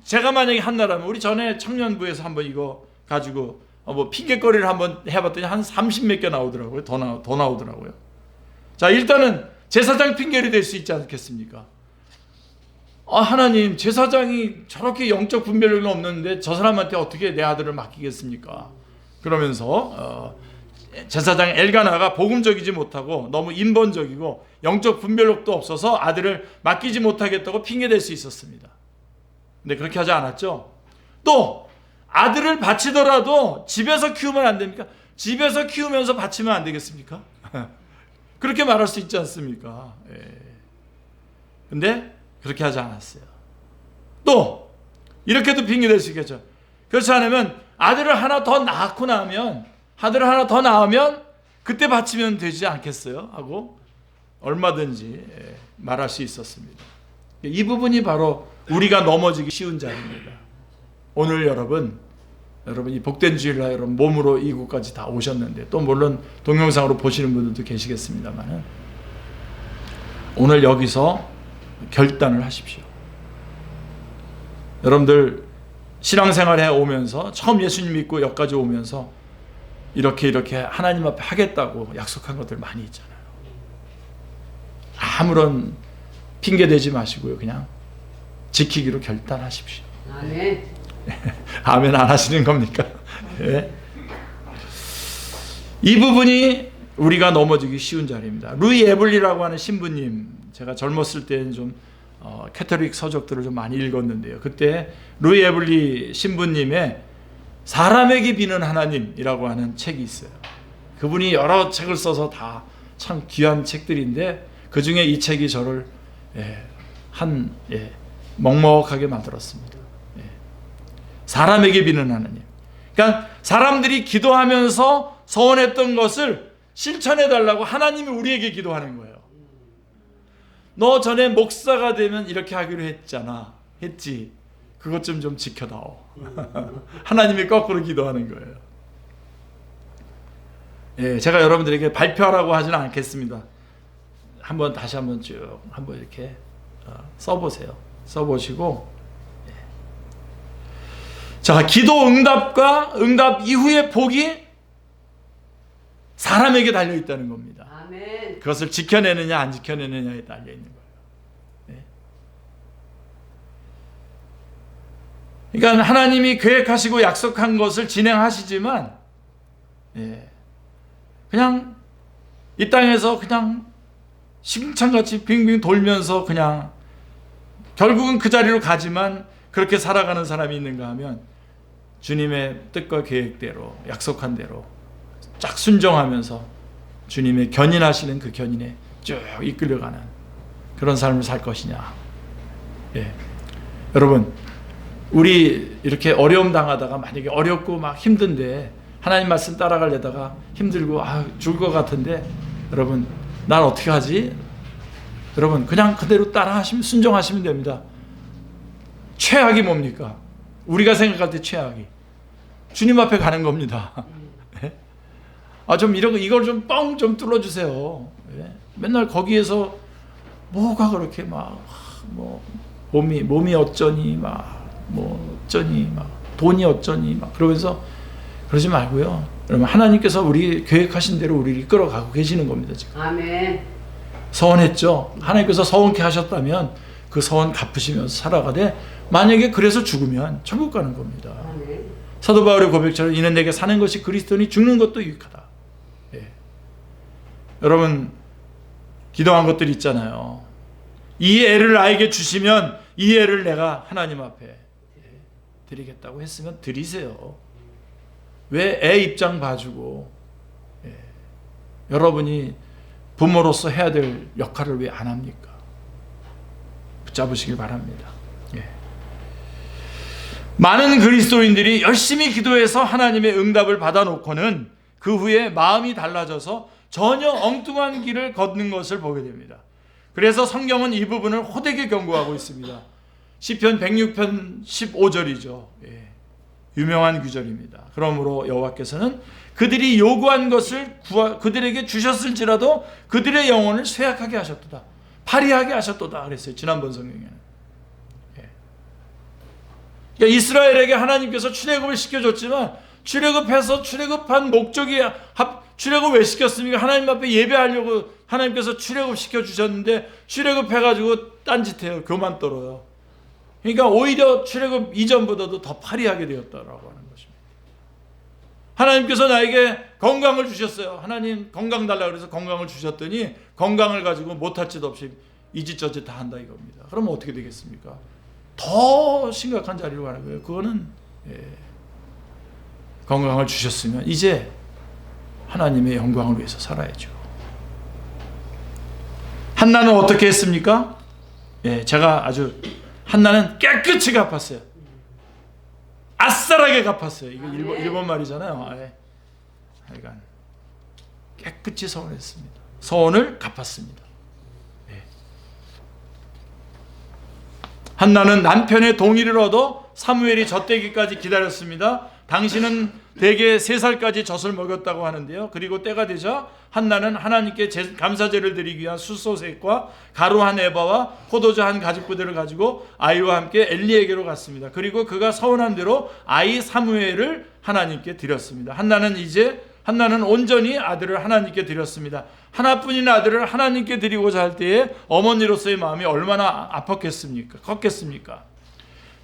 S1: 제가 만약에 한나라면 우리 전에 청년부에서 한번 이거 가지고 뭐 핑계거리를 한번 해봤더니 한 30몇 개 나오더라고요. 더 나오더라고요. 자, 일단은 제사장 핑계를 댈 수 있지 않겠습니까? 아, 하나님, 제사장이 저렇게 영적 분별력이 없는데 저 사람한테 어떻게 내 아들을 맡기겠습니까? 그러면서 제사장 엘가나가 복음적이지 못하고 너무 인본적이고 영적 분별력도 없어서 아들을 맡기지 못하겠다고 핑계댈 수 있었습니다. 근데 그렇게 하지 않았죠. 또 아들을 바치더라도 집에서 키우면 안 됩니까? 집에서 키우면서 바치면 안 되겠습니까? 그렇게 말할 수 있지 않습니까? 예. 근데 그렇게 하지 않았어요. 또 이렇게도 핑계댈 수 있겠죠. 그렇지 않으면 아들을 하나 더 낳으면 그때 바치면 되지 않겠어요? 하고 얼마든지 말할 수 있었습니다. 이 부분이 바로 우리가 넘어지기 쉬운 자리입니다. 오늘 여러분 이 복된 주일날 여러분 몸으로 이곳까지 다 오셨는데 또 물론 동영상으로 보시는 분들도 계시겠습니다만 오늘 여기서 결단을 하십시오. 여러분들 신앙생활 해 오면서 처음 예수님 믿고 여기까지 오면서 이렇게 하나님 앞에 하겠다고 약속한 것들 많이 있잖아요. 아무런 핑계 대지 마시고요. 그냥 지키기로 결단하십시오.
S2: 아멘.
S1: 아멘 안 하시는 겁니까? 예. 이 부분이 우리가 넘어지기 쉬운 자리입니다. 루이 에블리라고 하는 신부님, 제가 젊었을 때는 좀 캐톨릭 서적들을 좀 많이 읽었는데요. 그때 루이 에블리 신부님의 사람에게 비는 하나님이라고 하는 책이 있어요. 그분이 여러 책을 써서 다 참 귀한 책들인데 그 중에 이 책이 저를 먹먹하게 만들었습니다. 사람에게 비는 하나님. 그러니까 사람들이 기도하면서 서원했던 것을 실천해 달라고 하나님이 우리에게 기도하는 거예요. 너 전에 목사가 되면 이렇게 하기로 했잖아. 했지. 그것 좀 지켜다오. 하나님이 거꾸로 기도하는 거예요. 제가 여러분들에게 발표하라고 하지는 않겠습니다. 다시 한번 쭉 한번 이렇게 써보세요. 써보시고, 자, 기도 응답과 응답 이후의 복이 사람에게 달려 있다는 겁니다.
S2: 아멘.
S1: 그것을 지켜내느냐 안 지켜내느냐에 달려 있는 거예요. 그러니까 하나님이 계획하시고 약속한 것을 진행하시지만, 그냥 이 땅에서 그냥 시궁창같이 빙빙 돌면서 그냥 결국은 그 자리로 가지만 그렇게 살아가는 사람이 있는가 하면 주님의 뜻과 계획대로 약속한 대로 쫙 순종하면서 주님의 견인하시는 그 견인에 쭉 이끌려가는 그런 삶을 살 것이냐. 여러분, 우리 이렇게 어려움 당하다가 만약에 어렵고 막 힘든데 하나님 말씀 따라가려다가 힘들고 죽을 것 같은데, 여러분 난 어떻게 하지? 여러분 그냥 그대로 따라하시면, 순종하시면 됩니다. 최악이 뭡니까? 우리가 생각할 때 최악이 주님 앞에 가는 겁니다. 좀 이걸 좀 뻥 좀 뚫어주세요. 맨날 거기에서 뭐가 그렇게 몸이 어쩌니 어쩌니 돈이 어쩌니 그러면서 그러지 말고요. 여러분 하나님께서 우리 계획하신 대로 우리를 이끌어가고 계시는 겁니다. 지금
S2: 아멘.
S1: 서원했죠. 하나님께서 서원케 하셨다면 그 서원 갚으시면서 살아가되, 만약에 그래서 죽으면 천국 가는 겁니다.
S2: 아멘.
S1: 사도 바울의 고백처럼 이는 내게 사는 것이 그리스도니 죽는 것도 유익하다. 여러분 기도한 것들 있잖아요. 이 애를 나에게 주시면 이 애를 내가 하나님 앞에 드리겠다고 했으면 드리세요. 왜 애 입장 봐주고 여러분이 부모로서 해야 될 역할을 왜 안 합니까? 붙잡으시길 바랍니다. 많은 그리스도인들이 열심히 기도해서 하나님의 응답을 받아놓고는 그 후에 마음이 달라져서 전혀 엉뚱한 길을 걷는 것을 보게 됩니다. 그래서 성경은 이 부분을 호되게 경고하고 있습니다. 시편 106편 15절이죠. 유명한 구절입니다. 그러므로 여호와께서는 그들이 요구한 것을 그들에게 주셨을지라도 그들의 영혼을 쇠약하게 하셨도다. 파리하게 하셨도다 그랬어요. 지난번 성경에는. 그러니까 이스라엘에게 하나님께서 출애굽을 시켜줬지만 출애굽해서 출애굽한 목적이 출애굽 왜 시켰습니까? 하나님 앞에 예배하려고 하나님께서 출애굽 시켜주셨는데 출애굽해가지고 딴짓해요. 교만 떨어요. 그러니까 오히려 출애굽 이전보다도 더 파리하게 되었다라고 하는 것입니다. 하나님께서 나에게 건강을 주셨어요. 하나님 건강 달라 그래서 건강을 주셨더니 건강을 가지고 못할 짓 없이 이짓 저짓 다 한다 이겁니다. 그러면 어떻게 되겠습니까? 더 심각한 자리로 가는 거예요. 그거는 건강을 주셨으면 이제 하나님의 영광을 위해서 살아야죠. 한나는 어떻게 했습니까? 제가 아주 한나는 깨끗이 갚았어요. 아싸라게 갚았어요. 이거 일본 말이잖아요. 하여간 깨끗이 서원했습니다. 서원을 갚았습니다. 한나는 남편의 동의를 얻어 사무엘이 젖되기까지 기다렸습니다. 당신은 대개 3살까지 젖을 먹였다고 하는데요. 그리고 때가 되자 한나는 하나님께 감사제를 드리기 위한 숫소셋과 가루 한 에바와 포도주 한 가죽부대를 가지고 아이와 함께 엘리에게로 갔습니다. 그리고 그가 서원한 대로 아이 사무엘을 하나님께 드렸습니다. 한나는 이제 한나는 온전히 아들을 하나님께 드렸습니다. 하나뿐인 아들을 하나님께 드리고자 할 때에 어머니로서의 마음이 얼마나 아팠겠습니까? 컸겠습니까?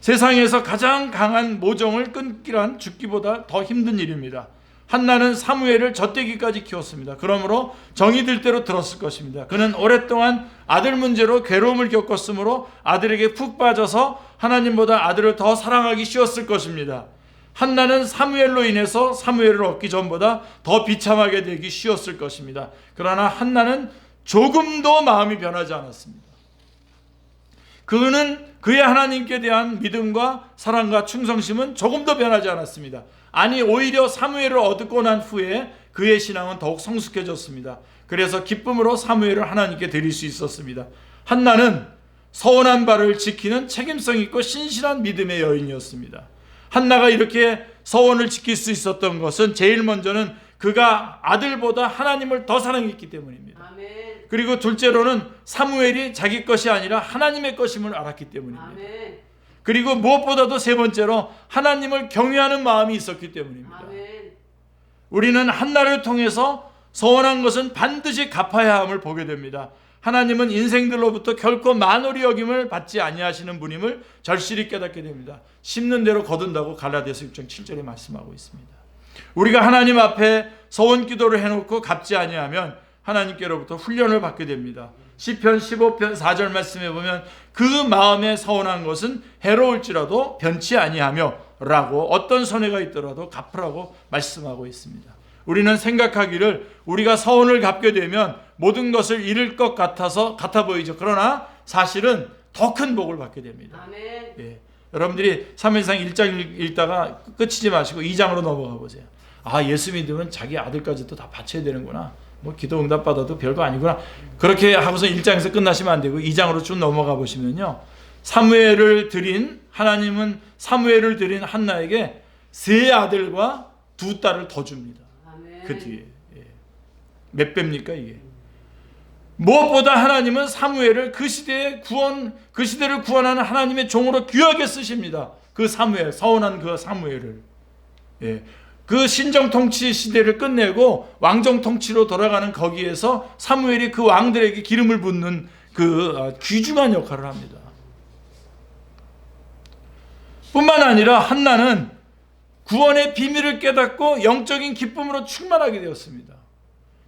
S1: 세상에서 가장 강한 모종을 끊기란 죽기보다 더 힘든 일입니다. 한나는 사무엘을 젖되기까지 키웠습니다. 그러므로 정이 들 대로 들었을 것입니다. 그는 오랫동안 아들 문제로 괴로움을 겪었으므로 아들에게 푹 빠져서 하나님보다 아들을 더 사랑하기 쉬웠을 것입니다. 한나는 사무엘로 인해서 사무엘을 얻기 전보다 더 비참하게 되기 쉬웠을 것입니다. 그러나 한나는 조금도 마음이 변하지 않았습니다. 그는 그의 하나님께 대한 믿음과 사랑과 충성심은 조금도 변하지 않았습니다. 아니, 오히려 사무엘을 얻고 난 후에 그의 신앙은 더욱 성숙해졌습니다. 그래서 기쁨으로 사무엘을 하나님께 드릴 수 있었습니다. 한나는 서원한 바를 지키는 책임성 있고 신실한 믿음의 여인이었습니다. 한나가 이렇게 서원을 지킬 수 있었던 것은 제일 먼저는 그가 아들보다 하나님을 더 사랑했기 때문입니다.
S2: 아멘.
S1: 그리고 둘째로는 사무엘이 자기 것이 아니라 하나님의 것임을 알았기 때문입니다.
S2: 아멘.
S1: 그리고 무엇보다도 세 번째로 하나님을 경외하는 마음이 있었기 때문입니다.
S2: 아멘.
S1: 우리는 한나를 통해서 서원한 것은 반드시 갚아야 함을 보게 됩니다. 하나님은 인생들로부터 결코 만홀히 여김을 받지 아니하시는 분임을 절실히 깨닫게 됩니다. 심는 대로 거둔다고 갈라디아서 6장 7절에 말씀하고 있습니다. 우리가 하나님 앞에 서원 기도를 해놓고 갚지 아니하면 하나님께로부터 훈련을 받게 됩니다. 시편 15편 4절 말씀에 보면 그 마음에 서원한 것은 해로울지라도 변치 아니하며 라고 어떤 손해가 있더라도 갚으라고 말씀하고 있습니다. 우리는 생각하기를 우리가 서원을 갚게 되면 모든 것을 잃을 것 같아 보이죠. 그러나 사실은 더 큰 복을 받게 됩니다.
S2: 아멘.
S1: 예. 여러분들이 사무엘상 1장 읽다가 끝이지 마시고 2장으로 넘어가 보세요. 아, 예수 믿으면 자기 아들까지도 다 바쳐야 되는구나. 뭐 기도 응답 받아도 별거 아니구나. 그렇게 하고서 1장에서 끝나시면 안 되고 2장으로 쭉 넘어가 보시면요. 하나님은 사무엘을 드린 한나에게 3 아들과 2 딸을 더 줍니다.
S2: 아멘.
S1: 그 뒤에. 예. 몇 배입니까 이게? 무엇보다 하나님은 사무엘을 그 시대를 구원하는 하나님의 종으로 귀하게 쓰십니다. 그 사무엘, 서원한 그 사무엘을. 예. 그 신정 통치 시대를 끝내고 왕정 통치로 돌아가는 거기에서 사무엘이 그 왕들에게 기름을 붓는 그 귀중한 역할을 합니다. 뿐만 아니라 한나는 구원의 비밀을 깨닫고 영적인 기쁨으로 충만하게 되었습니다.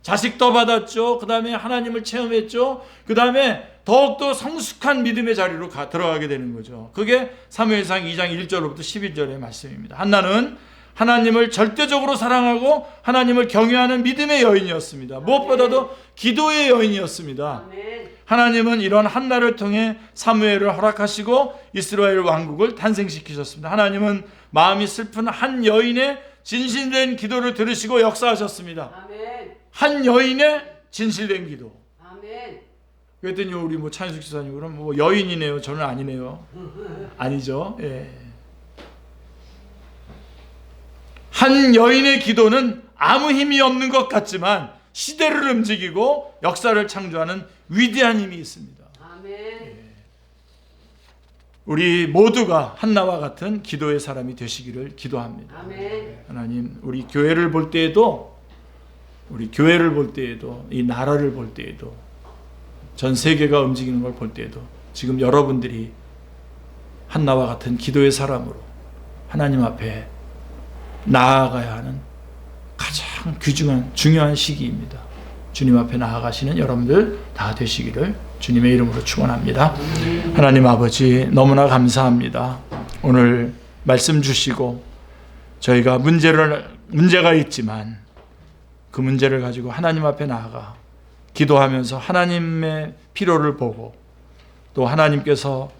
S1: 자식도 받았죠. 그 다음에 하나님을 체험했죠. 그 다음에 더욱더 성숙한 믿음의 자리로 들어가게 되는 거죠. 그게 사무엘상 2장 1절로부터 11절의 말씀입니다. 한나는 하나님을 절대적으로 사랑하고 하나님을 경외하는 믿음의 여인이었습니다. 무엇보다도 기도의 여인이었습니다.
S2: 아멘.
S1: 하나님은 이런 한나를 통해 사무엘을 허락하시고 이스라엘 왕국을 탄생시키셨습니다. 하나님은 마음이 슬픈 한 여인의 진실된 기도를 들으시고 역사하셨습니다.
S2: 아멘.
S1: 한 여인의 진실된 기도.
S2: 아멘.
S1: 그랬더니 우리 차인숙 지사님 그럼 여인이네요. 저는 아니네요. 아니죠. 예. 한 여인의 기도는 아무 힘이 없는 것 같지만 시대를 움직이고 역사를 창조하는 위대한 힘이 있습니다.
S2: 아멘.
S1: 우리 모두가 한나와 같은 기도의 사람이 되시기를 기도합니다.
S2: 아멘.
S1: 하나님, 우리 교회를 볼 때에도 이 나라를 볼 때에도 전 세계가 움직이는 걸 볼 때에도 지금 여러분들이 한나와 같은 기도의 사람으로 하나님 앞에 나아가야 하는 가장 중요한 시기입니다. 주님 앞에 나아가시는 여러분들 다 되시기를 주님의 이름으로 축원합니다. 하나님 아버지, 너무나 감사합니다. 오늘 말씀 주시고 저희가 문제가 있지만 그 문제를 가지고 하나님 앞에 나아가 기도하면서 하나님의 필요를 보고 또 하나님께서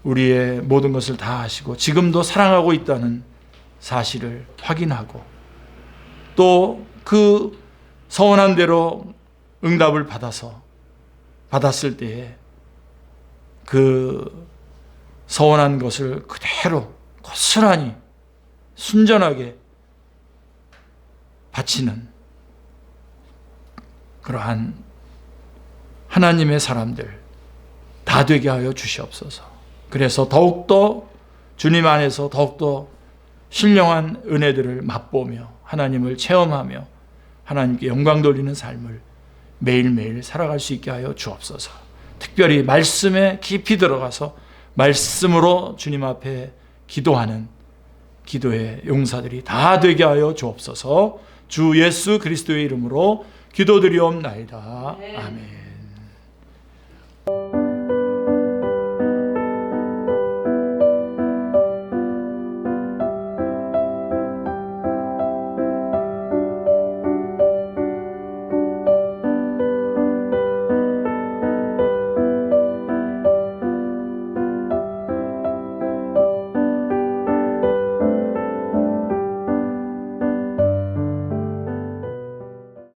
S1: 우리의 모든 것을 다 아시고 지금도 사랑하고 있다는 사실을 확인하고 또 그 서원한 대로 응답을 받았을 때에 그 서원한 것을 그대로 고스란히 순전하게 바치는 그러한 하나님의 사람들 다 되게 하여 주시옵소서. 그래서 더욱더 주님 안에서 더욱더 신령한 은혜들을 맛보며 하나님을 체험하며 하나님께 영광 돌리는 삶을 매일매일 살아갈 수 있게 하여 주옵소서. 특별히 말씀에 깊이 들어가서 말씀으로 주님 앞에 기도하는 기도의 용사들이 다 되게 하여 주옵소서. 주 예수 그리스도의 이름으로 기도드리옵나이다. 아멘.